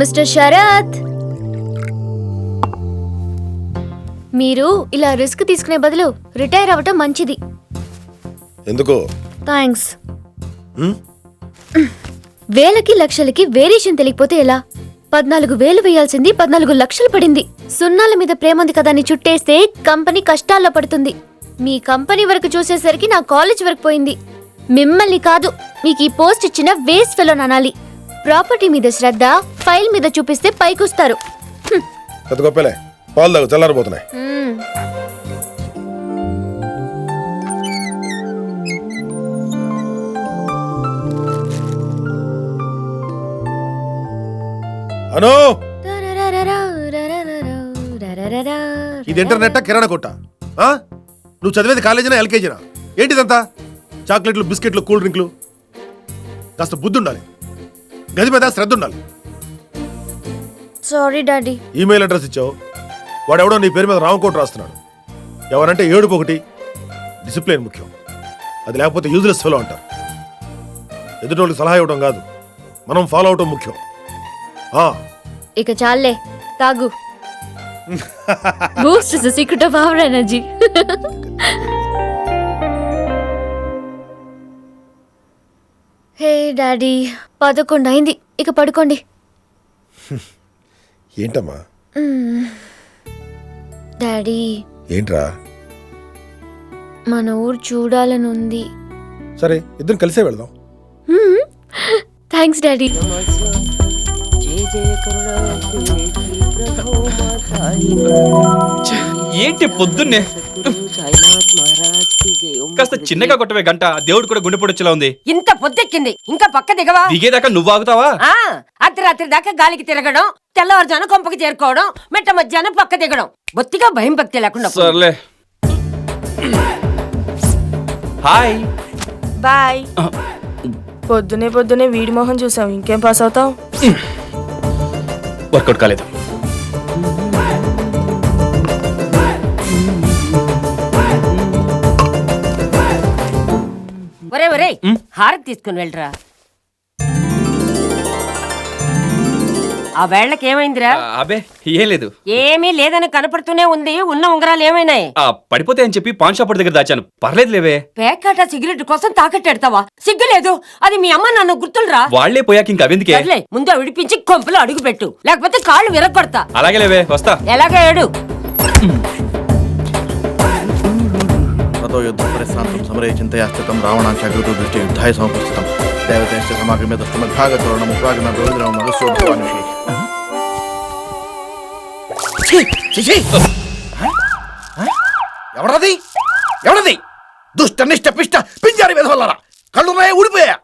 Mister Sarath, మీరు ఇలా risk తీసుకునే బదులు రిటైర్ అవ్వటం మంచిది. ఎందుకు? థ్యాంక్స్. వేలకి లక్షలకి వేరియేషన్ తెలియకపోతే ఎలా? 14,000 వేయాల్సింది 14 లక్షలు పడింది. సున్నాల మీద ప్రేమ ఉంది కదా అని చుట్టేస్తే కంపెనీ కష్టాల్లో పడుతుంది. మీ కంపెనీ వరకు చూసేసరికి నా కాలేజ్ వరకు పోయింది. మిమ్మల్ని కాదు, మీకు ఈ పోస్ట్ ఇచ్చిన వేస్ట్ ఫెలో అనాలి. ప్రాపర్టీ మీద శ్రద్ధ, ఫైల్ మీద చూపిస్తే పైకొస్తారు. పెద్ద గొప్పలే, పాలు తాగు, చల్లారిపోతున్నాయి. అను, ఇది ఇంటర్నెట్ కిరాణా కొట్ట? నువ్వు చదివేది కాలేజీనా ఎల్కేజీనా? ఏంటిదంతా? చాక్లెట్లు, బిస్కెట్లు, కూల్ డ్రింక్లు. కాస్త బుద్ధి ఉండాలి, గది మీద శ్రద్ధ ఉండాలి. Sorry daddy. ఈమెయిల్ అడ్రస్ ఇచ్చావు, వాడెవడో నీ పేరు మీద రామకోట రాస్తున్నాడు. ఎవరంటే ఏడుపు ఒకటి. డిసిప్లిన్ ముఖ్యం, అది లేకపోతే యూజ్లెస్ ఫెలో అంటారు. ఎదుటోళ్ళకి సలహా ఇవ్వడం కాదు, మనం ఫాలో అవటం ముఖ్యం. ఇక చాలే, తాగు. Boost is the secret of our energy. Hey daddy, 11 అయింది, ఇక పడుకోండి. ఏంటమ్మా? డాడీ, ఏంట్రా? మన ఊరు చూడాలని ఉంది. సరే, ఇద్దరం కలిసే వెళ్దాం. Thanks daddy. ఏంటి పొద్దున్నే కాస్త చిన్నగా కొట్టవే గంట, దేవుడు కూడా గుండె పొడిచేలా ఉంది. ఇంత పొద్దెక్కింది, ఇంకా పక్క దిగవా? దిగేదాకా నువ్వు ఆగుతావా? అర్ధరాత్రి దాకా గాలికి తిరగడం, తెల్లవారుజాను కొంపకి చేరుకోవడం, మెట్ట మధ్యాహ్నం పక్క దిగడం. బొత్తిగా భయం భక్తి లేకుండా. సర్లే, హాయ్ బాయ్. పొద్దునే వీడి మొహం చూసావు, ఇంకేం పాస్ అవుతావు? వర్కౌట్ కాలేదు. ఒరే హారతి తీసుకుని వెళ్ళరా. ఆ వేళ్ళకి ఏమైందిరా? అబే ఏం లేదు. ఏమీ లేదని కనపడుతూనే ఉంది. ఉన్న ఉంగరాలు ఏమైనాయి? పడిపోతే అని చెప్పి పాన్ షాప్ దగ్గర దాచాను. పర్లేదు లేవే. పేకాట సిగరెట్ కోసం తాకట్టెడతావా? సిగ్గులేదు? అది మీ అమ్మ నాన్న గుర్తులురా. వాళ్లే పోయాక ఇంకా అవెందుకే? ముందు విడిపించి కొంపలో అడుగు పెట్టు, లేకపోతే కాళ్ళు విరగొడతా. అలాగే లేవే, వస్తా. ఎలాగే ఏడు. యుద్ధ పరిశ్రాంతం సమరే చింతయా స్థితం రావణాచాగ్రతో దృష్టి యుద్ధాయ సమపస్థితం దేవతేశ్చ సమాగమే దష్టమద్భాగతోరణం ఉపాగమ గోవిందరామ మగస్యోభవానుషి. ఎవరది? దుష్ట నిష్ట పిష్ట పింజారి వెధవల్లారా, కళ్ళున్నాయా ఊడిపోయా?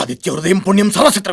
ఆదిత్య హృదయం పుణ్యం సరస్వతి